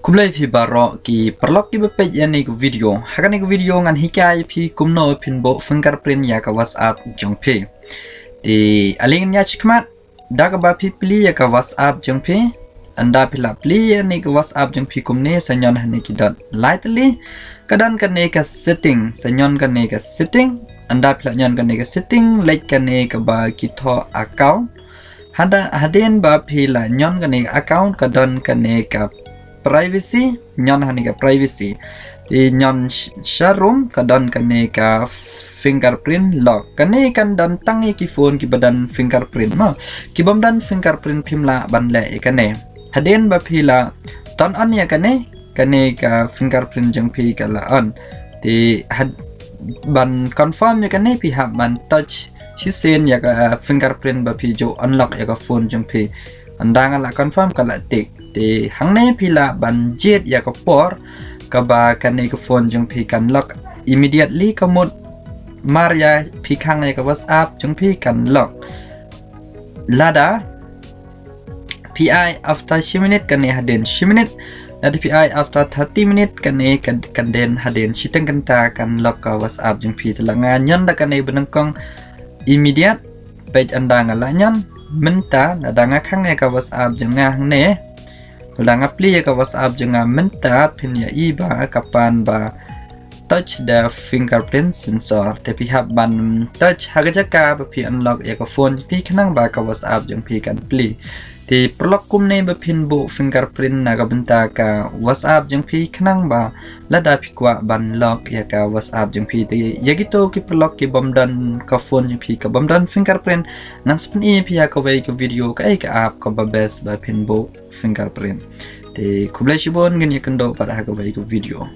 Kumlai phi baro ki perlok ki bepe yani ku video. Hakan ku video ngan hikai phi kumno pinbo fingerprint ya ka WhatsApp jongpe. Di alingin ya chikmat daga ba phi pli ya ka WhatsApp jongpe. Anda pila pli yani ka WhatsApp jongpe kumne sanyon hani ki dot lightly kadan kane ka setting sanyon kane ka setting anda pila nyon kane ka setting like kane ka ba ki tho account hada haden ba phi la nyon kane account kadan kane ka privacy nyon hani ka privacy di nyon sharum kadon kane ka fingerprint lock kane kan dan tangi ki phone ki badan fingerprint ma ki bamdan fingerprint phimla banle kane haden ba phila ton on ya kane ka fingerprint jang phi kala on di ban confirm ya kane phi ha ban touch si sen ya ka fingerprint ba phi jo unlock ya ka phone jang phi andang la confirm kala tik di hang ne pila ban jet ya ka por ka ba kane ka phone jung phi kan lock immediately ka mod maria phi khang ya ka WhatsApp jung phi kan lock lada pi after 10 minute kane haden 10 minute lada pi after 30 minute kane kan den haden siteng kan ta kan lock ka WhatsApp jung phi telanga nyon da kane benengkong immediate page andang ala nyon menta nadanga khang ya ka WhatsApp jung hang ne Ulang apply ka WhatsApp jangan minta pin ya iba kapan ba touch the fingerprint sensor tapi hab ban touch haga jaka ba pi unlock ya ka phone pi khnang ba ka WhatsApp jang pi kan pli ti perlok kum ne ba pin bu fingerprint na ka benta ka WhatsApp jang pi khnang ba lada pi kwa ban lock ya ka WhatsApp jang pi ti ya gitu ki perlok ki bomdan ka phone jang pi ka bomdan fingerprint ngan spin i pi ya ka wei ka video ka ai ka app ka ba best ba pin bu fingerprint ti kublai shibon gani kendo pada ka wei ka video